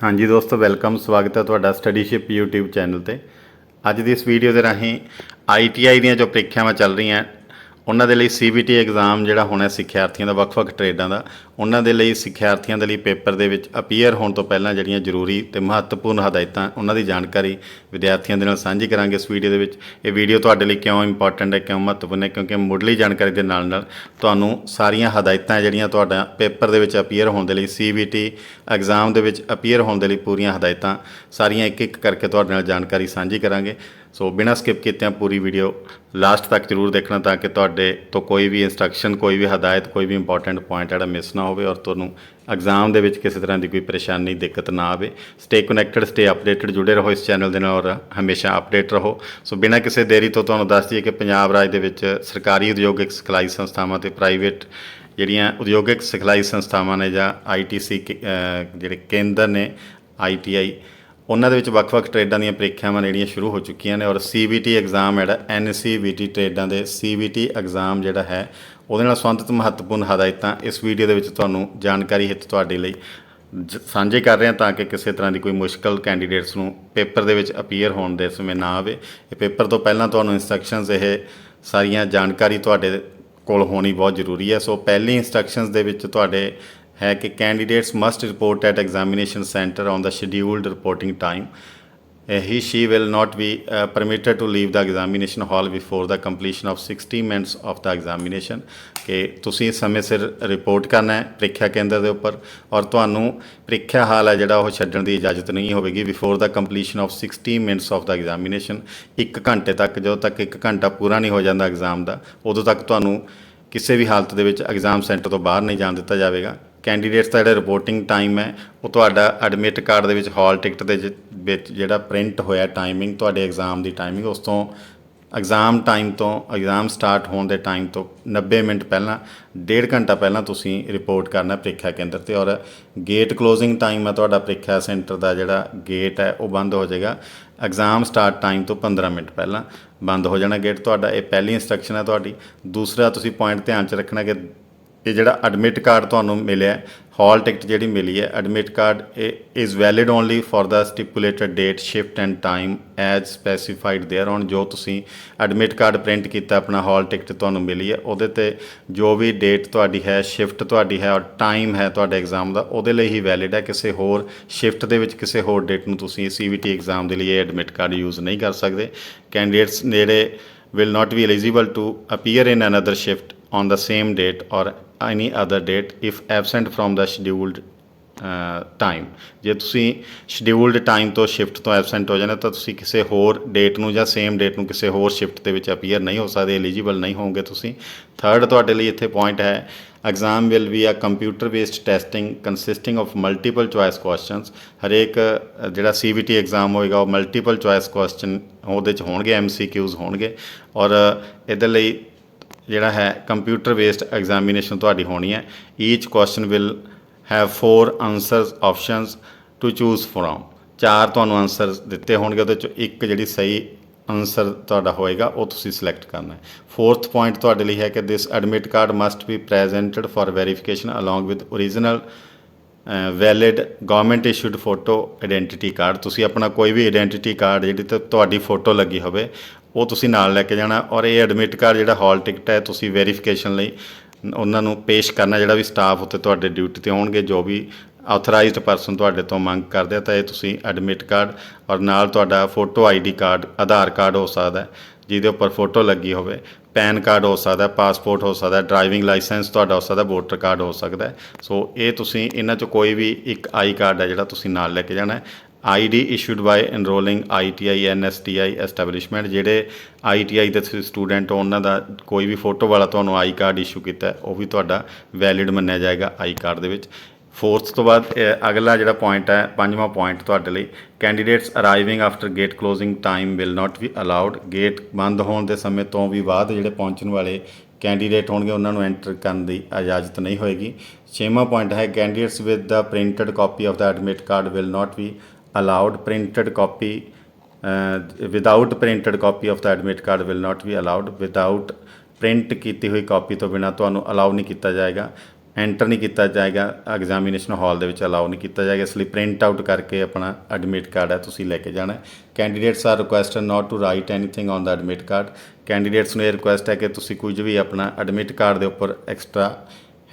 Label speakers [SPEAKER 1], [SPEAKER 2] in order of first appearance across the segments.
[SPEAKER 1] हाँ जी दोस्तों, वेलकम। स्वागत है ਤੁਹਾਡਾ ਸਟੱਡੀਸ਼ਿਪ YouTube ਚੈਨਲ ਤੇ। ਅੱਜ ਦੀ ਇਸ ਵੀਡੀਓ ਦੇ ਰਾਹੀਂ ITI ਦੀਆਂ ਜੋ ਪ੍ਰੀਖਿਆਵਾਂ ਚੱਲ ਰਹੀਆਂ ਉਹਨਾਂ ਦੇ ਲਈ CBT ਐਗਜ਼ਾਮ ਜਿਹੜਾ ਹੋਣਾ ਸਿੱਖਿਆਰਥੀਆਂ ਦਾ ਵੱਖ-ਵੱਖ ਟ੍ਰੇਡਾਂ ਦਾ, ਉਹਨਾਂ ਦੇ ਲਈ ਸਿੱਖਿਆਰਥੀਆਂ ਦੇ ਲਈ ਪੇਪਰ ਦੇ ਵਿੱਚ ਅਪੀਅਰ ਹੋਣ ਤੋਂ ਪਹਿਲਾਂ ਜਿਹੜੀਆਂ ਜ਼ਰੂਰੀ ਤੇ ਮਹੱਤਵਪੂਰਨ ਹਦਾਇਤਾਂ ਉਹਨਾਂ ਦੀ ਜਾਣਕਾਰੀ ਵਿਦਿਆਰਥੀਆਂ ਦੇ ਨਾਲ ਸਾਂਝੀ ਕਰਾਂਗੇ ਇਸ ਵੀਡੀਓ ਦੇ ਵਿੱਚ। ਇਹ ਵੀਡੀਓ ਤੁਹਾਡੇ ਲਈ ਕਿਉਂ ਇੰਪੋਰਟੈਂਟ ਹੈ, ਕਿਉਂ ਮਹੱਤਵਪੂਰਨ ਹੈ, ਕਿਉਂਕਿ ਮੁੱਢਲੀ ਜਾਣਕਾਰੀ ਦੇ ਨਾਲ ਨਾਲ ਤੁਹਾਨੂੰ ਸਾਰੀਆਂ ਹਦਾਇਤਾਂ ਜਿਹੜੀਆਂ ਤੁਹਾਡਾ ਪੇਪਰ ਦੇ ਵਿੱਚ ਅਪੀਅਰ ਹੋਣ ਦੇ ਲਈ, CBT ਐਗਜ਼ਾਮ ਦੇ ਵਿੱਚ ਅਪੀਅਰ ਹੋਣ ਦੇ ਲਈ ਪੂਰੀਆਂ ਹਦਾਇਤਾਂ ਸਾਰੀਆਂ ਇੱਕ ਇੱਕ ਕਰਕੇ ਤੁਹਾਡੇ ਨਾਲ ਜਾਣਕਾਰੀ ਸਾਂਝੀ ਕਰਾਂਗੇ। ਸੋ ਬਿਨਾਂ ਸਕਿਪ ਕੀਤਿਆਂ ਪੂਰੀ ਵੀਡੀਓ ਲਾਸਟ ਤੱਕ ਜ਼ਰੂਰ ਦੇਖਣਾ ਤਾਂ ਕਿ ਤੁਹਾਡੇ ਤੋਂ ਕੋਈ ਵੀ ਇੰਸਟਰਕਸ਼ਨ, ਕੋਈ ਵੀ ਹਦਾਇਤ, ਕੋਈ ਵੀ ਇੰਪੋਰਟੈਂਟ ਪੁਆਇੰਟ ਜਿਹੜਾ ਮਿਸ ਨਾ ਹੋਵੇ ਔਰ ਤੁਹਾਨੂੰ ਐਗਜ਼ਾਮ ਦੇ ਵਿੱਚ ਕਿਸੇ ਤਰ੍ਹਾਂ ਦੀ ਕੋਈ ਪਰੇਸ਼ਾਨੀ, ਦਿੱਕਤ ਨਾ ਆਵੇ। ਸਟੇ ਕਨੈਕਟਡ, ਸਟੇ ਅਪਡੇਟਡ, ਜੁੜੇ ਰਹੋ ਇਸ ਚੈਨਲ ਦੇ ਨਾਲ ਔਰ ਹਮੇਸ਼ਾ ਅਪਡੇਟ ਰਹੋ। ਸੋ ਬਿਨਾਂ ਕਿਸੇ ਦੇਰੀ ਤੋਂ ਤੁਹਾਨੂੰ ਦੱਸ ਦਈਏ ਕਿ ਪੰਜਾਬ ਰਾਜ ਦੇ ਵਿੱਚ ਸਰਕਾਰੀ ਉਦਯੋਗਿਕ ਸਿਖਲਾਈ ਸੰਸਥਾਵਾਂ ਅਤੇ ਪ੍ਰਾਈਵੇਟ ਜਿਹੜੀਆਂ ਉਦਯੋਗਿਕ ਸਿਖਲਾਈ ਸੰਸਥਾਵਾਂ ਨੇ ਜਾਂ ITC ਜਿਹੜੇ ਕੇਂਦਰ ਨੇ ITI, ਉਹਨਾਂ ਦੇ ਵਿੱਚ ਵੱਖ-ਵੱਖ ਟ੍ਰੇਡਾਂ ਦੀਆਂ ਪ੍ਰੀਖਿਆਵਾਂ ਜਿਹੜੀਆਂ ਸ਼ੁਰੂ ਹੋ ਚੁੱਕੀਆਂ ਨੇ ਔਰ CBT ਐਗਜ਼ਾਮ ਜਿਹੜਾ NCVT ਟ੍ਰੇਡਾਂ ਦੇ CBT ਐਗਜ਼ਾਮ ਜਿਹੜਾ ਹੈ ਉਹਦੇ ਨਾਲ ਸੰਬੰਧਿਤ ਮਹੱਤਵਪੂਰਨ ਹਦਾਇਤਾਂ ਇਸ ਵੀਡੀਓ ਦੇ ਵਿੱਚ ਤੁਹਾਨੂੰ ਜਾਣਕਾਰੀ ਹਿੱਤ ਤੁਹਾਡੇ ਲਈ ਸਾਂਝੇ ਕਰ ਰਹੇ ਹਾਂ ਤਾਂ ਕਿ ਕਿਸੇ ਤਰ੍ਹਾਂ ਦੀ ਕੋਈ ਮੁਸ਼ਕਲ ਕੈਂਡੀਡੇਟਸ ਨੂੰ ਪੇਪਰ ਦੇ ਵਿੱਚ ਅਪੀਅਰ ਹੋਣ ਦੇ ਸਮੇਂ ਨਾ ਆਵੇ। ਇਹ ਪੇਪਰ ਤੋਂ ਪਹਿਲਾਂ ਤੁਹਾਨੂੰ ਇੰਸਟਰਕਸ਼ਨਸ, ਇਹ ਸਾਰੀਆਂ ਜਾਣਕਾਰੀ ਤੁਹਾਡੇ ਕੋਲ ਹੋਣੀ ਬਹੁਤ ਜ਼ਰੂਰੀ ਹੈ। ਸੋ ਪਹਿਲੀ ਇੰਸਟਰਕਸ਼ਨਸ ਦੇ ਵਿੱਚ ਤੁਹਾਡੇ ਹੈ ਕਿ candidates must report at examination centre on the scheduled reporting time. She will not be permitted to leave the examination hall before the completion of 60 minutes of the examination। ਕਿ ਤੁਸੀਂ ਸਮੇਂ ਸਿਰ ਰਿਪੋਰਟ ਕਰਨਾ ਹੈ ਪ੍ਰੀਖਿਆ ਕੇਂਦਰ ਦੇ ਉੱਪਰ ਔਰ ਤੁਹਾਨੂੰ ਪ੍ਰੀਖਿਆ ਹਾਲ ਹੈ ਜਿਹੜਾ ਉਹ ਛੱਡਣ ਦੀ ਇਜਾਜ਼ਤ ਨਹੀਂ ਹੋਵੇਗੀ before the completion of 60 minutes of the examination. 1 ਘੰਟੇ ਤੱਕ, ਜਦੋਂ ਤੱਕ 1 ਘੰਟਾ ਪੂਰਾ ਨਹੀਂ ਹੋ ਜਾਂਦਾ ਐਗਜ਼ਾਮ ਦਾ, ਉਦੋਂ ਤੱਕ ਤੁਹਾਨੂੰ ਕਿਸੇ ਵੀ ਹਾਲਤ ਦੇ ਵਿੱਚ ਐਗਜ਼ਾਮ ਸੈਂਟਰ ਤੋਂ ਬਾਹਰ ਨਹੀਂ ਜਾਣ ਦਿੱਤਾ ਜਾਵੇਗਾ। ਕੈਂਡੀਡੇਟਸ ਦਾ ਜਿਹੜਾ ਰਿਪੋਰਟਿੰਗ ਟਾਈਮ ਹੈ ਉਹ ਤੁਹਾਡਾ ਐਡਮਿਟ ਕਾਰਡ ਦੇ ਵਿੱਚ ਹਾਲ ਟਿਕਟ ਦੇ ਵਿੱਚ ਜਿਹੜਾ ਪ੍ਰਿੰਟ ਹੋਇਆ ਟਾਈਮਿੰਗ, ਤੁਹਾਡੇ ਐਗਜ਼ਾਮ ਦੀ ਟਾਈਮਿੰਗ, ਉਸ ਤੋਂ ਐਗਜ਼ਾਮ ਟਾਈਮ ਤੋਂ, ਐਗਜ਼ਾਮ ਸਟਾਰਟ ਹੋਣ ਦੇ ਟਾਈਮ ਤੋਂ 90 ਮਿੰਟ ਪਹਿਲਾਂ, 1.5 ਘੰਟਾ ਪਹਿਲਾਂ ਤੁਸੀਂ ਰਿਪੋਰਟ ਕਰਨਾ ਪ੍ਰੀਖਿਆ ਕੇਂਦਰ 'ਤੇ। ਔਰ ਗੇਟ ਕਲੋਜ਼ਿੰਗ ਟਾਈਮ ਹੈ ਤੁਹਾਡਾ ਪ੍ਰੀਖਿਆ ਸੈਂਟਰ ਦਾ ਜਿਹੜਾ ਗੇਟ ਹੈ ਉਹ ਬੰਦ ਹੋ ਜਾਏਗਾ ਐਗਜ਼ਾਮ ਸਟਾਰਟ ਟਾਈਮ ਤੋਂ 15 ਮਿੰਟ ਪਹਿਲਾਂ ਬੰਦ ਹੋ ਜਾਣਾ ਗੇਟ ਤੁਹਾਡਾ। ਇਹ ਪਹਿਲੀ ਇੰਸਟਰਕਸ਼ਨ ਹੈ ਤੁਹਾਡੀ। ਦੂਸਰਾ ਤੁਸੀਂ ਪੁਆਇੰਟ ਧਿਆਨ 'ਚ ਰੱਖਣਾ ਕਿ ਇਹ ਜਿਹੜਾ ਐਡਮਿਟ ਕਾਰਡ ਤੁਹਾਨੂੰ ਮਿਲਿਆ, ਹਾਲ ਟਿਕਟ ਜਿਹੜੀ ਮਿਲੀ ਹੈ, admit card is valid only for the stipulated date, shift and time as specified thereon. ਜੋ ਤੁਸੀਂ ਐਡਮਿਟ ਕਾਰਡ ਪ੍ਰਿੰਟ ਕੀਤਾ, ਆਪਣਾ ਹਾਲ ਟਿਕਟ ਤੁਹਾਨੂੰ ਮਿਲੀ ਹੈ, ਉਹਦੇ 'ਤੇ ਜੋ ਵੀ ਡੇਟ ਤੁਹਾਡੀ ਹੈ, ਸ਼ਿਫਟ ਤੁਹਾਡੀ ਹੈ ਔਰ ਟਾਈਮ ਹੈ ਤੁਹਾਡੇ ਐਗਜ਼ਾਮ ਦਾ, ਉਹਦੇ ਲਈ ਹੀ ਵੈਲਿਡ ਹੈ। ਕਿਸੇ ਹੋਰ ਸ਼ਿਫਟ ਦੇ ਵਿੱਚ, ਕਿਸੇ ਹੋਰ ਡੇਟ ਨੂੰ ਤੁਸੀਂ CBT ਐਗਜ਼ਾਮ ਦੇ ਲਈ ਇਹ ਐਡਮਿਟ ਕਾਰਡ ਯੂਜ਼ ਨਹੀਂ ਕਰ ਸਕਦੇ। ਕੈਂਡੀਡੇਟਸ ਜਿਹੜੇ will not be eligible to appear in another shift on the same date or any other date if absent from the scheduled time. ਜੇ ਤੁਸੀਂ ਸ਼ਡਿਊਲਡ ਟਾਈਮ ਤੋਂ, ਸ਼ਿਫਟ ਤੋਂ ਐਬਸੈਂਟ ਹੋ ਜਾਣਾ ਤਾਂ ਤੁਸੀਂ ਕਿਸੇ ਹੋਰ ਡੇਟ ਨੂੰ ਜਾਂ ਸੇਮ ਡੇਟ ਨੂੰ ਕਿਸੇ ਹੋਰ ਸ਼ਿਫਟ ਦੇ ਵਿੱਚ ਅਪੀਅਰ ਨਹੀਂ ਹੋ ਸਕਦੇ, ਐਲੀਜੀਬਲ ਨਹੀਂ ਹੋਵੋਗੇ ਤੁਸੀਂ। ਥਰਡ ਤੁਹਾਡੇ ਲਈ ਇੱਥੇ ਪੁਆਇੰਟ ਹੈ, exam will be a computer based testing consisting of multiple choice questions. ਹਰੇਕ ਜਿਹੜਾ CBT ਐਗਜ਼ਾਮ ਹੋਏਗਾ ਉਹ ਮਲਟੀਪਲ ਚੋਇਸ ਕੁਐਸਚਨ ਉਹਦੇ 'ਚ ਹੋਣਗੇ, MCQs ਹੋਣਗੇ ਔਰ ਇਹਦੇ ਲਈ ਜਿਹੜਾ ਹੈ ਕੰਪਿਊਟਰ ਬੇਸਡ ਐਗਜ਼ਾਮੀਨੇਸ਼ਨ ਤੁਹਾਡੀ ਹੋਣੀ ਹੈ। Each question will have 4 answers options to choose from. 4 ਤੁਹਾਨੂੰ ਆਨਸਰ ਦਿੱਤੇ ਹੋਣਗੇ, ਉਹਦੇ 'ਚੋਂ ਇੱਕ ਜਿਹੜੀ ਸਹੀ ਆਨਸਰ ਤੁਹਾਡਾ ਹੋਏਗਾ ਉਹ ਤੁਸੀਂ ਸਿਲੈਕਟ ਕਰਨਾ ਹੈ। ਫੋਰਥ ਪੁਆਇੰਟ ਤੁਹਾਡੇ ਲਈ ਹੈ ਕਿ this admit card must be presented for verification along with original valid government issued photo identity card. ਤੁਸੀਂ ਆਪਣਾ ਕੋਈ ਵੀ ਆਈਡੈਂਟੀਟੀ ਕਾਰਡ ਜਿਹੜੀ ਤੇ ਤੁਹਾਡੀ ਫੋਟੋ ਲੱਗੀ ਹੋਵੇ ਉਹ ਤੁਸੀਂ ਨਾਲ ਲੈ ਕੇ ਜਾਣਾ ਔਰ ਇਹ ਐਡਮਿਟ ਕਾਰਡ ਜਿਹੜਾ ਹਾਲ ਟਿਕਟ ਹੈ ਤੁਸੀਂ ਵੈਰੀਫਿਕੇਸ਼ਨ ਲਈ ਉਹਨਾਂ ਨੂੰ ਪੇਸ਼ ਕਰਨਾ। ਜਿਹੜਾ ਵੀ ਸਟਾਫ ਉੱਤੇ ਤੁਹਾਡੇ ਡਿਊਟੀ 'ਤੇ ਹੋਣਗੇ, ਜੋ ਵੀ ਆਥੋਰਾਈਜ਼ਡ ਪਰਸਨ ਤੁਹਾਡੇ ਤੋਂ ਮੰਗ ਕਰਦੇ ਆ, ਤਾਂ ਇਹ ਤੁਸੀਂ ਐਡਮਿਟ ਕਾਰਡ ਔਰ ਨਾਲ ਤੁਹਾਡਾ ਫੋਟੋ ID ਕਾਰਡ, ਆਧਾਰ ਕਾਰਡ ਹੋ ਸਕਦਾ ਜਿਹਦੇ ਉੱਪਰ ਫੋਟੋ ਲੱਗੀ ਹੋਵੇ, ਪੈਨ ਕਾਰਡ ਹੋ ਸਕਦਾ, ਪਾਸਪੋਰਟ ਹੋ ਸਕਦਾ, ਡਰਾਈਵਿੰਗ ਲਾਇਸੈਂਸ ਤੁਹਾਡਾ ਹੋ ਸਕਦਾ, ਵੋਟਰ ਕਾਰਡ ਹੋ ਸਕਦਾ। ਸੋ ਇਹ ਤੁਸੀਂ ਇਹਨਾਂ 'ਚੋਂ ਕੋਈ ਵੀ ਇੱਕ I ਕਾਰਡ ਹੈ ਜਿਹੜਾ ਤੁਸੀਂ ਨਾਲ ਲੈ ਕੇ ਜਾਣਾ। ID issued by enrolling ITI NSTI establishment। ਜਿਹੜੇ ITI ਦੇ ਸਟੂਡੈਂਟ ਹੋ ਉਹਨਾਂ ਦਾ ਕੋਈ ਵੀ ਫੋਟੋ ਵਾਲਾ ਤੁਹਾਨੂੰ I ਕਾਰਡ ਇਸ਼ੂ ਕੀਤਾ ਉਹ ਵੀ ਤੁਹਾਡਾ ਵੈਲਿਡ ਮੰਨਿਆ ਜਾਏਗਾ I ਕਾਰਡ ਦੇ ਵਿੱਚ। ਫੋਰਥ ਤੋਂ ਬਾਅਦ ਅਗਲਾ ਜਿਹੜਾ ਪੁਆਇੰਟ ਹੈ, 5ਵਾਂ ਪੁਆਇੰਟ ਤੁਹਾਡੇ ਲਈ, candidates ਅਰਾਈਵਿੰਗ after gate closing time will not be allowed. Gate ਬੰਦ ਹੋਣ ਦੇ ਸਮੇਂ ਤੋਂ ਵੀ ਬਾਅਦ ਜਿਹੜੇ ਪਹੁੰਚਣ ਵਾਲੇ ਕੈਂਡੀਡੇਟ ਹੋਣਗੇ ਉਹਨਾਂ ਨੂੰ ਐਂਟਰ ਕਰਨ ਦੀ ਇਜਾਜ਼ਤ ਨਹੀਂ ਹੋਏਗੀ। 6ਵਾਂ ਪੁਆਇੰਟ ਹੈ, candidates with the printed copy of the admit card will not be allowed। printed copy without printed copy of the admit card will not be allowed। without print ਕੀਤੀ ਹੋਈ ਕਾਪੀ ਤੋਂ ਬਿਨਾਂ ਤੁਹਾਨੂੰ ਅਲਾਉ ਨਹੀਂ ਕੀਤਾ ਜਾਏਗਾ। Enter नहीं किया जाएगा एग्जामिनेशन हॉल के अलाउ नहीं किया जाएगा, इसलिए प्रिंट आउट करके अपना एडमिट कार्ड है तुसीं लैके जाना है। Candidates are requested not to write anything on the admit card. Candidates ने रिक्वेस्ट है कि तुसीं कुछ भी अपना एडमिट कार्ड के उपर एक्सट्रा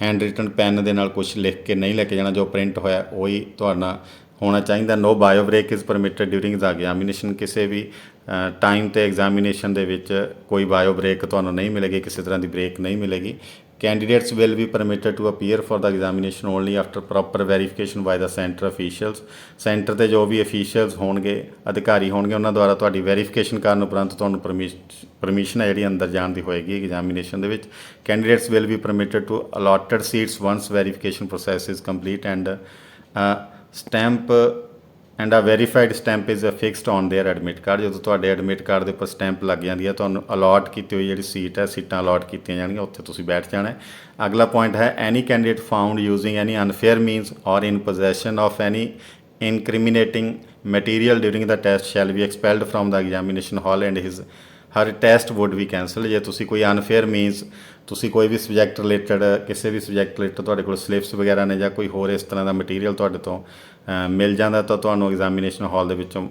[SPEAKER 1] हैंड रिटन पैन के नाल कुछ लिख के नहीं लैके जाना, जो प्रिंट होया वही तुहाडा होना चाहिए। No bio break is permitted during the examination. किसी भी टाइम तो एग्जामिनेशन के विच कोई बायो ब्रेक तुहानूं नहीं मिलेगी, किसी तरह की ब्रेक नहीं मिलेगी। Candidates will be permitted to appear for the examination only after proper verification by the centre officials. Centre के जो भी ऑफिशियल्स होणगे, अधिकारी होणगे, उन्होंने द्वारा तुहाडी वेरीफिकेशन करन उपरंत तुहानूं परमिशन है जी अंदर जाण दी होएगी एग्जामिनेशन दे विच। Candidates will be permitted to allotted seats once verification process is complete and stamp and a verified stamp is fixed on their admit card. जो तुहाडे एडमिट कार्ड के उपर स्टैंप लग जाती है, तुहानूं अलॉट की हुई जी सीट है, सीटां अलॉट की जाएगी, उत्थे तुसीं बैठ जाना है। अगला पॉइंट है any candidate found using any unfair means or in possession of any incriminating material during the test shall be expelled from the examination hall and his her test would be cancel. जे तुसीं कोई unfair मीनस तुसीं कोई भी subject related किसी भी subject related तुहाडे कोल slips वगैरह ने जां कोई होर इस तरह का मटीरियल तुहाडे तो मिल जाता तो तुहानूं एग्जामिनेशन हॉल दे विचों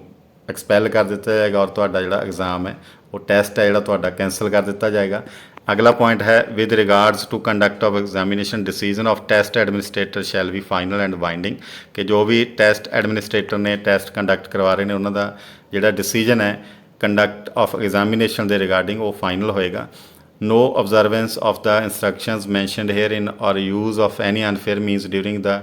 [SPEAKER 1] एक्सपैल कर दिता जाएगा और तुहाडा जिहड़ा एग्जाम है वो टेस्ट है जिहड़ा तुहाडा कैंसल कर दिता जाएगा। अगला पॉइंट है with regards to conduct of examination decision of test administrator shall be final and binding. कि जो भी टेस्ट एडमिनिस्ट्रेटर ने टेस्ट कंडक्ट करवा रहे हैं उन्होंने जिहड़ा डिसीजन है कंडक्ट ऑफ एग्जामिनेशन के रिगार्डिंग वो फाइनल होएगा। No observance of the instructions mentioned herein or use of any unfair means during the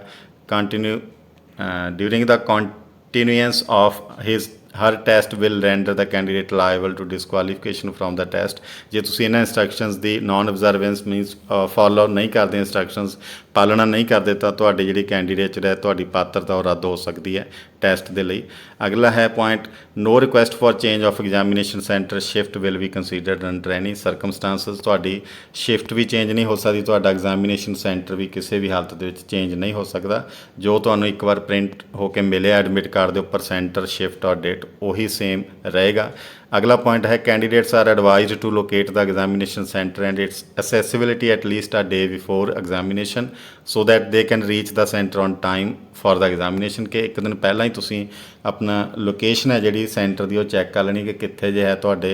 [SPEAKER 1] continuance of his her test will render the candidate liable to disqualification from the test। जे तुसीं इन्हां instructions दी non observance means follow नहीं करते, instructions पालना नहीं करते, तो तुहाडी जिहड़ी कैंडीडेट है तुहाडी पात्रता वो रद्द हो सकती है टेस्ट के लिए। अगला है point no request for change of examination centre shift will be considered under any circumstances. तुहाडी शिफ्ट भी चेंज नहीं हो सकती, तुहाडा एग्जामिनेशन सेंटर भी किसी भी हालत दे विच चेंज नहीं हो सकता। जो तुहानूं एक बार प्रिंट होकर मिले एडमिट कार्ड के उपर सेंटर शिफ्ट और डेट वही सेम रहेगा। अगला पॉइंट है candidates are advised to locate the examination centre and its accessibility at least a day before examination so that they can reach the centre on time for the examination. कि एक दिन पहला ही तुसीं अपना location है जिहड़ी centre की वो चैक कर लेनी कि कित्थे जे है तुहाडे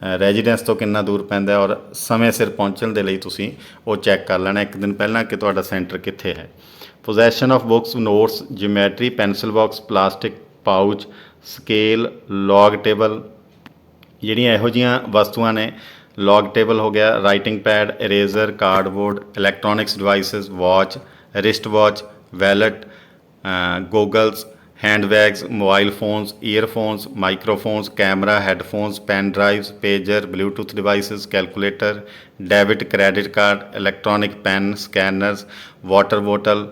[SPEAKER 1] रेजिडेंस तो कितना दूर पैंदा और समय सिर पहुँचण दे लई तुसीं वो चैक कर लेना एक दिन पहला कि तुहाडा सेंटर कित्थे है। Possession of books notes geometry pencil box plastic pouch scale log table ਜਿਹੜੀਆਂ ਇਹੋ ਜਿਹੀਆਂ ਵਸਤੂਆਂ ਨੇ लॉग टेबल हो गया, writing pad, eraser, cardboard, electronics devices, watch, wrist watch, wallet, goggles, hand bags, mobile phones, earphones, microphones, camera, headphones, pen drives, pager, Bluetooth devices, calculator, debit credit card, electronic pen, scanners, water बोतल,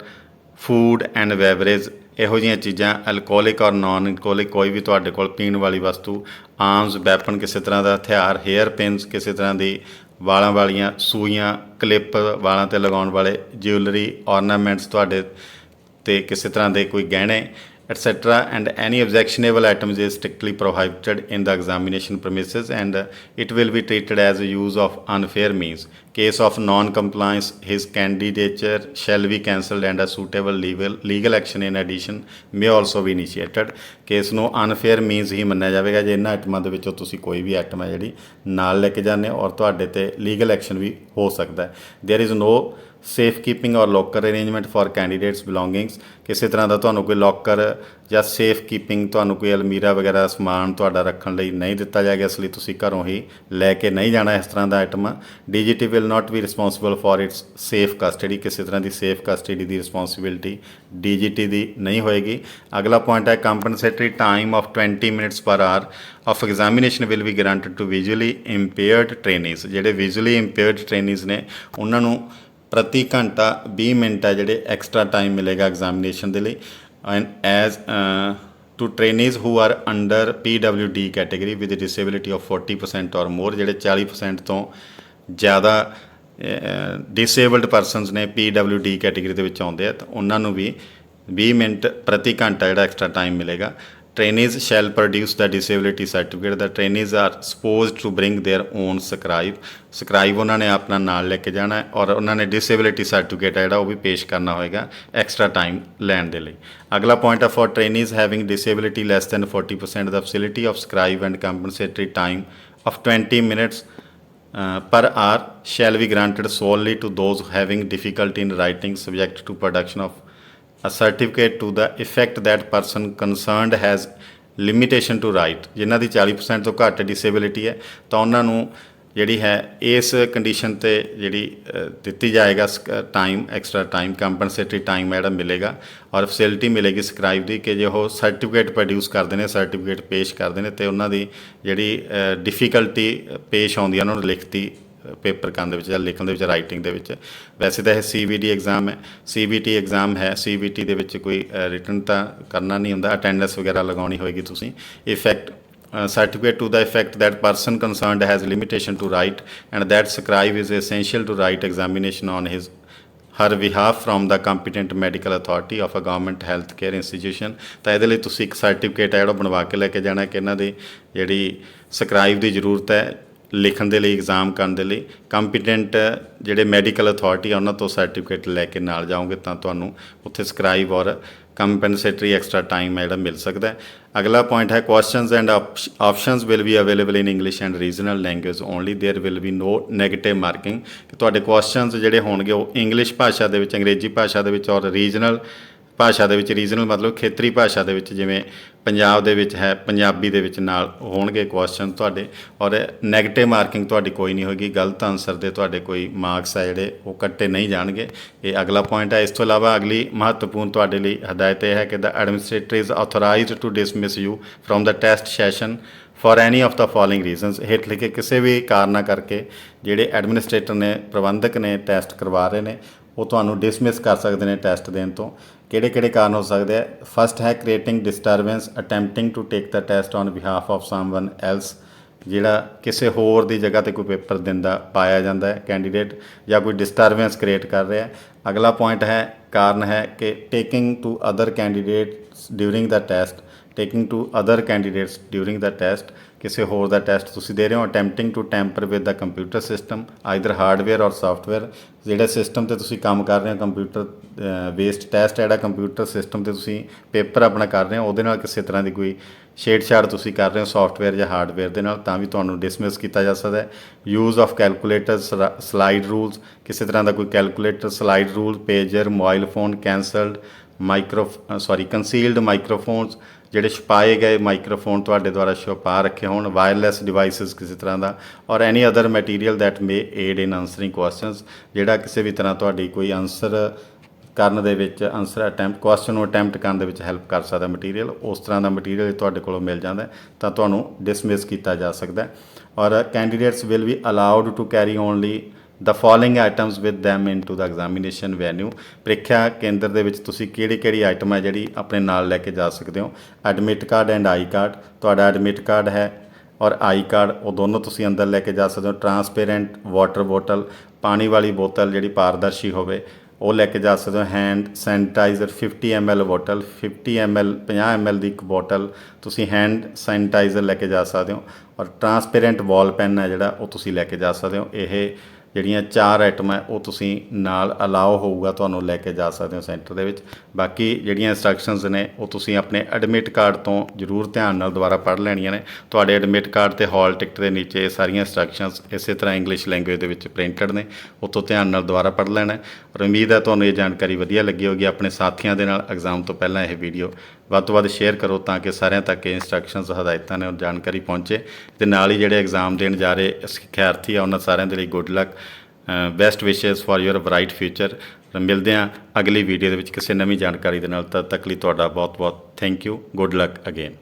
[SPEAKER 1] food and beverage ਇਹੋ ਜਿਹੀਆਂ ਚੀਜ਼ਾਂ alcoholic ਔਰ naan alcoholic ਕੋਈ ਵੀ ਤੁਹਾਡੇ ਕੋਲ ਪੀਣ ਵਾਲੀ ਵਸਤੂ, ਆਰਮਸ ਵੈਪਨ ਕਿਸੇ ਤਰ੍ਹਾਂ ਦਾ ਹਥਿਆਰ, ਹੇਅਰ ਪਿੰਸ ਕਿਸੇ ਤਰ੍ਹਾਂ ਦੀ ਵਾਲਾਂ ਵਾਲੀਆਂ ਸੂਈਆਂ, ਕਲਿੱਪ ਵਾਲਾਂ 'ਤੇ ਲਗਾਉਣ ਵਾਲੇ, ਜਿਊਲਰੀ, ਔਰਨਾਮੈਂਟਸ ਤੁਹਾਡੇ 'ਤੇ ਕਿਸੇ ਤਰ੍ਹਾਂ ਦੇ ਕੋਈ ਗਹਿਣੇ etc. and any objectionable items is strictly prohibited in the examination premises and it will be treated as a use of unfair means. Case of non-compliance, his candidature shall be cancelled and a suitable legal action in addition may also be initiated. Case ਨੂੰ unfair means ਹੀ ਮੰਨਿਆ ਜਾਵੇਗਾ ਜੇ ਇਹਨਾਂ ਆਈਟਮਾਂ ਦੇ ਵਿੱਚੋਂ ਤੁਸੀਂ ਕੋਈ ਵੀ ਆਈਟਮ ਹੈ ਜਿਹੜੀ ਨਾਲ ਲੈ ਕੇ ਜਾਂਦੇ ਹੋ ਔਰ ਤੁਹਾਡੇ ਤੇ ਲੀਗਲ ਐਕਸ਼ਨ ਵੀ ਹੋ ਸਕਦਾ ਹੈ। There is no safe keeping or locker arrangement for candidates belongings. किसी तरह का तुहानूं कोई लॉकर या सेफ कीपिंग तुहानूं कोई अलमीरा वगैरह समान तुहाडा रखण लई नहीं दिता जाएगा, इसलिए तुसीं घरों ही लैके नहीं जाना इस तरह का item. DGT will not be responsible for its safe custody. किसी तरह की सेफ कस्टडी की रिस्पोंसिबिलिटी DGT की नहीं होएगी। अगला पॉइंट है compensatory time of 20 minutes per hour of examination will be granted to visually impaired trainees. ਜਿਹੜੇ ਵਿਜ਼ੂਅਲੀ ਇੰਪੇਅਰਡ ਟ੍ਰੇਨੀਜ਼ ਨੇ ਉਹਨਾਂ ਨੂੰ प्रति घंटा 20 मिनट है जोड़े एक्सट्रा टाइम मिलेगा एग्जामिनेशन के लिए। And as to trainees who are under PWD category with disability of 40% और मोर। जोड़े 40% तो ज़्यादा डिसेबल्ड परसनस ने PWD कैटेगरी के आते हैं तो उन्होंने भी 20 मिनट प्रति घंटा जोड़ा एक्सट्रा टाइम मिलेगा। trainees shall produce the disability certificate. The trainees are supposed to bring their own scribe ਉਹਨਾਂ ਨੇ ਆਪਣਾ ਨਾਲ ਲੈ ਕੇ ਜਾਣਾ ਹੈ ਔਰ ਉਹਨਾਂ ਨੇ disability certificate ਹੈ ਜਿਹੜਾ ਉਹ ਵੀ ਪੇਸ਼ ਕਰਨਾ ਹੋਏਗਾ ਐਕਸਟਰਾ ਟਾਈਮ ਲੈਣ ਦੇ ਲਈ। ਅਗਲਾ ਪੁਆਇੰਟ ਹੈ for trainees having disability less than 40% the facility of scribe and compensatory time of 20 minutes per hour shall be granted solely to those having difficulty in writing subject to production of a certificate to the effect that person concerned has limitation to write। ਜਿਨ੍ਹਾਂ ਦੀ 40% ਤੋਂ ਘੱਟ disability ਹੈ ਤਾਂ ਉਹਨਾਂ ਨੂੰ ਜਿਹੜੀ ਹੈ ਇਸ ਕੰਡੀਸ਼ਨ 'ਤੇ ਜਿਹੜੀ ਦਿੱਤੀ ਜਾਏਗਾ ਟਾਈਮ ਐਕਸਟਰਾ ਟਾਈਮ ਕੰਪਨਸੇਟਰੀ ਟਾਈਮ ਜਿਹੜਾ ਮਿਲੇਗਾ ਔਰ ਫੈਸਿਲਿਟੀ ਮਿਲੇਗੀ ਸਕ੍ਰਾਈਬ ਦੀ ਕਿ ਜੇ ਉਹ ਸਰਟੀਫਿਕੇਟ ਪ੍ਰੋਡਿਊਸ ਕਰਦੇ ਨੇ ਸਰਟੀਫਿਕੇਟ ਪੇਸ਼ ਕਰਦੇ ਨੇ ਅਤੇ ਉਹਨਾਂ ਦੀ ਜਿਹੜੀ ਡਿਫੀਕਲਟੀ ਪੇਸ਼ ਆਉਂਦੀ ਹੈ ਉਹਨਾਂ ਨੂੰ ਲਿਖਤੀ ਪੇਪਰ ਕਰਨ ਦੇ ਵਿੱਚ ਜਾਂ ਲਿਖਣ ਦੇ ਵਿੱਚ ਰਾਈਟਿੰਗ ਦੇ ਵਿੱਚ। ਵੈਸੇ ਤਾਂ ਇਹ CBT ਐਗਜ਼ਾਮ ਹੈ CBT ਐਗਜ਼ਾਮ ਹੈ CBT ਦੇ ਵਿੱਚ ਕੋਈ ਰਿਟਨ ਤਾਂ ਕਰਨਾ ਨਹੀਂ ਹੁੰਦਾ ਅਟੈਂਡੈਂਸ ਵਗੈਰਾ ਲਗਾਉਣੀ ਹੋਏਗੀ ਤੁਸੀਂ। Effect certificate to the effect that person concerned has limitation to write and that scribe is essential to write examination on her behalf from the competent medical authority of a government health care institution। ਤਾਂ ਇਹਦੇ ਲਈ ਤੁਸੀਂ ਇੱਕ certificate ਹੈ ਜਿਹੜਾ ਬਣਵਾ ਕੇ ਲੈ ਕੇ ਜਾਣਾ ਕਿ ਇਹਨਾਂ ਦੀ ਜਿਹੜੀ ਸਕ੍ਰਾਈਬ ਦੀ ਜ਼ਰੂਰਤ ਹੈ ਲਿਖਣ ਦੇ ਲਈ ਐਗਜ਼ਾਮ ਕਰਨ ਦੇ ਲਈ ਕੰਪੀਟੈਂਟ ਜਿਹੜੇ ਮੈਡੀਕਲ ਅਥਾਰਟੀ ਆ ਉਹਨਾਂ ਤੋਂ ਸਰਟੀਫਿਕੇਟ ਲੈ ਕੇ ਨਾਲ ਜਾਓਗੇ ਤਾਂ ਤੁਹਾਨੂੰ ਉੱਥੇ ਸਕ੍ਰਾਈਬ ਔਰ ਕੰਪਨਸੇਟਰੀ ਐਕਸਟਰਾ ਟਾਈਮ ਹੈ ਜਿਹੜਾ ਮਿਲ ਸਕਦਾ। ਅਗਲਾ ਪੁਆਇੰਟ ਹੈ questions and options will be available in English and regional language only there will be no negative marking ਕਿ ਤੁਹਾਡੇ ਕੁਐਸਚਨਸ ਜਿਹੜੇ ਹੋਣਗੇ ਉਹ ਇੰਗਲਿਸ਼ ਭਾਸ਼ਾ ਦੇ ਵਿੱਚ ਅੰਗਰੇਜ਼ੀ ਭਾਸ਼ਾ ਦੇ ਵਿੱਚ ਔਰ ਰੀਜਨਲ ਭਾਸ਼ਾ ਦੇ ਵਿੱਚ ਰੀਜਨਲ ਮਤਲਬ ਖੇਤਰੀ ਭਾਸ਼ਾ ਦੇ ਵਿੱਚ ਜਿਵੇਂ ਪੰਜਾਬ ਦੇ ਵਿੱਚ ਹੈ ਪੰਜਾਬੀ ਦੇ ਵਿੱਚ ਨਾਲ ਹੋਣਗੇ ਕੁਐਸਚਨ ਤੁਹਾਡੇ ਔਰ ਨੈਗੇਟਿਵ ਮਾਰਕਿੰਗ ਤੁਹਾਡੀ ਕੋਈ ਨਹੀਂ ਹੋਏਗੀ ਗਲਤ ਆਨਸਰ ਦੇ ਤੁਹਾਡੇ ਕੋਈ ਮਾਰਕਸ ਹੈ ਜਿਹੜੇ ਉਹ ਕੱਟੇ ਨਹੀਂ ਜਾਣਗੇ। ਇਹ ਅਗਲਾ ਪੁਆਇੰਟ ਹੈ। ਇਸ ਤੋਂ ਇਲਾਵਾ ਅਗਲੀ ਮਹੱਤਵਪੂਰਨ ਤੁਹਾਡੇ ਲਈ ਹਦਾਇਤ ਇਹ ਹੈ ਕਿ the administrator is authorised to dismiss you from the test session for any of the following reasons. ਹੇਠ ਲਿਖੇ ਕਿਸੇ ਵੀ ਕਾਰਨਾਂ ਕਰਕੇ ਜਿਹੜੇ ਐਡਮਿਨਿਸਟ੍ਰੇਟਰ ਨੇ ਪ੍ਰਬੰਧਕ ਨੇ ਟੈਸਟ ਕਰਵਾ ਰਹੇ ਨੇ ਉਹ ਤੁਹਾਨੂੰ ਡਿਸਮਿਸ ਕਰ ਸਕਦੇ ਨੇ ਟੈਸਟ ਦੇਣ ਤੋਂ। ਕਿਹੜੇ ਕਿਹੜੇ ਕਾਰਨ ਹੋ ਸਕਦੇ ਆ? ਫਸਟ ਹੈ creating disturbance attempting to take the test on behalf of someone else ਜਿਹੜਾ ਕਿਸੇ ਹੋਰ ਦੀ ਜਗ੍ਹਾ 'ਤੇ ਕੋਈ ਪੇਪਰ ਦਿੰਦਾ ਪਾਇਆ ਜਾਂਦਾ ਹੈ ਕੈਂਡੀਡੇਟ ਜਾਂ ਕੋਈ ਡਿਸਟਰਬੈਂਸ ਕ੍ਰੀਏਟ ਕਰ ਰਿਹਾ। ਅਗਲਾ ਪੁਆਇੰਟ ਹੈ ਕਾਰਨ ਹੈ ਕਿ taking to other candidates during the test taking to other candidates during the test ਕਿਸੇ ਹੋਰ ਦਾ ਟੈਸਟ ਤੁਸੀਂ ਦੇ ਰਹੇ ਹੋ। Attempting to tamper with the computer system either hardware or software ਜਿਹੜੇ ਸਿਸਟਮ 'ਤੇ ਤੁਸੀਂ ਕੰਮ ਕਰ ਰਹੇ ਹੋ ਕੰਪਿਊਟਰ ਬੇਸਡ ਟੈਸਟ ਜਿਹੜਾ ਕੰਪਿਊਟਰ ਸਿਸਟਮ 'ਤੇ ਤੁਸੀਂ ਪੇਪਰ ਆਪਣਾ ਕਰ ਰਹੇ ਹੋ ਉਹਦੇ ਨਾਲ ਕਿਸੇ ਤਰ੍ਹਾਂ ਦੀ ਕੋਈ ਛੇੜਛਾੜ ਤੁਸੀਂ ਕਰ ਰਹੇ ਹੋ ਸੌਫਟਵੇਅਰ ਜਾਂ ਹਾਰਡਵੇਅਰ ਦੇ ਨਾਲ ਤਾਂ ਵੀ ਤੁਹਾਨੂੰ ਡਿਸਮਿਸ ਕੀਤਾ ਜਾ ਸਕਦਾ ਹੈ। Use of calculators slide rules ਕਿਸੇ ਤਰ੍ਹਾਂ ਦਾ ਕੋਈ calculator slide rule pager mobile phone cancelled concealed microphones ਜਿਹੜੇ ਛੁਪਾਏ ਗਏ ਮਾਈਕਰੋਫੋਨ ਤੁਹਾਡੇ ਦੁਆਰਾ ਛੁਪਾ ਰੱਖੇ ਹੋਣ ਵਾਇਰਲੈਸ ਡਿਵਾਈਸਿਸ ਕਿਸੇ ਤਰ੍ਹਾਂ ਦਾ or any other material that may aid in answering questions ਜਿਹੜਾ ਕਿਸੇ ਵੀ ਤਰ੍ਹਾਂ ਤੁਹਾਡੀ ਕੋਈ ਆਨਸਰ ਕਰਨ ਦੇ ਵਿੱਚ ਆਨਸਰ ਕੁਐਸਚਨ ਨੂੰ ਅਟੈਂਪਟ ਕਰਨ ਦੇ ਵਿੱਚ ਹੈਲਪ ਕਰ ਸਕਦਾ ਮਟੀਰੀਅਲ ਉਸ ਤਰ੍ਹਾਂ ਦਾ ਮਟੀਰੀਅਲ ਤੁਹਾਡੇ ਕੋਲੋਂ ਮਿਲ ਜਾਂਦਾ ਤਾਂ ਤੁਹਾਨੂੰ ਡਿਸਮਿਸ ਕੀਤਾ ਜਾ ਸਕਦਾ। ਔਰ candidates will be allowed to carry only the following items with them into the examination venue ਪ੍ਰੀਖਿਆ ਕੇਂਦਰ ਦੇ ਵਿੱਚ ਤੁਸੀਂ ਕਿਹੜੀ ਆਈਟਮ ਹੈ ਜਿਹੜੀ ਆਪਣੇ ਨਾਲ ਲੈ ਕੇ ਜਾ ਸਕਦੇ ਹੋ। Admit card and I card ਤੁਹਾਡਾ ਐਡਮਿਟ ਕਾਰਡ ਹੈ ਔਰ ਆਈ ਕਾਰਡ ਉਹ ਦੋਨੋਂ ਤੁਸੀਂ ਅੰਦਰ ਲੈ ਕੇ ਜਾ ਸਕਦੇ ਹੋ। ਟਰਾਂਸਪੇਰੈਂਟ ਵਾਟਰ ਬੋਟਲ ਪਾਣੀ ਵਾਲੀ ਬੋਤਲ ਜਿਹੜੀ ਪਾਰਦਰਸ਼ੀ ਹੋਵੇ ਉਹ ਲੈ ਕੇ ਜਾ ਸਕਦੇ ਹੋ। Hand sanitiser 50 ml bottle 50 ml ਦੀ ਇੱਕ ਬੋਟਲ ਤੁਸੀਂ ਹੈਂਡ ਸੈਨੀਟਾਈਜ਼ਰ ਲੈ ਕੇ ਜਾ ਸਕਦੇ ਹੋ। ਔਰ ਟਰਾਂਸਪੇਰੈਂਟ ਵਾਲ ਪੈਨ ਹੈ ਜਿਹੜਾ ਉਹ ਤੁਸੀਂ ਲੈ ਕੇ ਜਾ ਸਕਦੇ ਹੋ। ਇਹ ਜਿਹੜੀਆਂ 4 ਆਈਟਮ ਹੈ ਉਹ ਤੁਸੀਂ ਨਾਲ ਅਲਾਓ ਹੋਊਗਾ ਤੁਹਾਨੂੰ ਲੈ ਕੇ ਜਾ ਸਕਦੇ ਹੋ ਸੈਂਟਰ ਦੇ ਵਿੱਚ। ਬਾਕੀ ਜਿਹੜੀਆਂ ਇੰਸਟਰਕਸ਼ਨਸ ਨੇ ਉਹ ਤੁਸੀਂ ਆਪਣੇ ਐਡਮਿਟ ਕਾਰਡ ਤੋਂ ਜ਼ਰੂਰ ਧਿਆਨ ਨਾਲ ਦੁਬਾਰਾ ਪੜ੍ਹ ਲੈਣੀਆਂ ਨੇ। ਤੁਹਾਡੇ ਐਡਮਿਟ ਕਾਰਡ ਤੇ ਹਾਲ ਟਿਕਟ ਦੇ ਨੀਚੇ ਸਾਰੀਆਂ ਇੰਸਟਰਕਸ਼ਨਸ ਇਸੇ ਤਰ੍ਹਾਂ ਇੰਗਲਿਸ਼ ਲੈਂਗੁਏਜ ਦੇ ਵਿੱਚ ਪ੍ਰਿੰਟਡ ਨੇ ਉੱਥੋਂ ਧਿਆਨ ਨਾਲ ਦੁਬਾਰਾ ਪੜ੍ਹ ਲੈਣਾ। ਔਰ ਉਮੀਦ ਹੈ ਤੁਹਾਨੂੰ ਇਹ ਜਾਣਕਾਰੀ ਵਧੀਆ ਲੱਗੀ ਹੋਗੀ। ਆਪਣੇ ਸਾਥੀਆਂ ਦੇ ਨਾਲ ਐਗਜ਼ਾਮ ਤੋਂ ਪਹਿਲਾਂ ਇਹ ਵੀਡੀਓ ਵੱਧ ਤੋਂ ਵੱਧ ਸ਼ੇਅਰ ਕਰੋ ਤਾਂ ਕਿ ਸਾਰਿਆਂ ਤੱਕ ਇਹ ਇੰਸਟਰਕਸ਼ਨਸ ਹਦਾਇਤਾਂ ਨੇ ਉਹ ਜਾਣਕਾਰੀ ਪਹੁੰਚੇ ਅਤੇ ਨਾਲ ਹੀ ਜਿਹੜੇ ਐਗਜ਼ਾਮ ਦੇਣ ਜਾ ਰਹੇ ਸਿੱਖਿਆਰਥੀ ਆ ਉਹਨਾਂ ਸਾਰਿਆਂ ਦੇ ਲਈ ਗੁੱਡ ਲੱਕ ਬੈਸਟ ਵਿਸ਼ੇਸ ਫॉर ਯੂਅਰ ਬਰਾਈਟ ਫਿਊਚਰ। ਮਿਲਦੇ ਹਾਂ ਅਗਲੀ ਵੀਡੀਓ ਦੇ ਵਿੱਚ ਕਿਸੇ ਨਵੀਂ ਜਾਣਕਾਰੀ ਦੇ ਨਾਲ। ਤਦ ਤੱਕ ਲਈ ਤੁਹਾਡਾ ਬਹੁਤ ਬਹੁਤ thank you. Good luck again.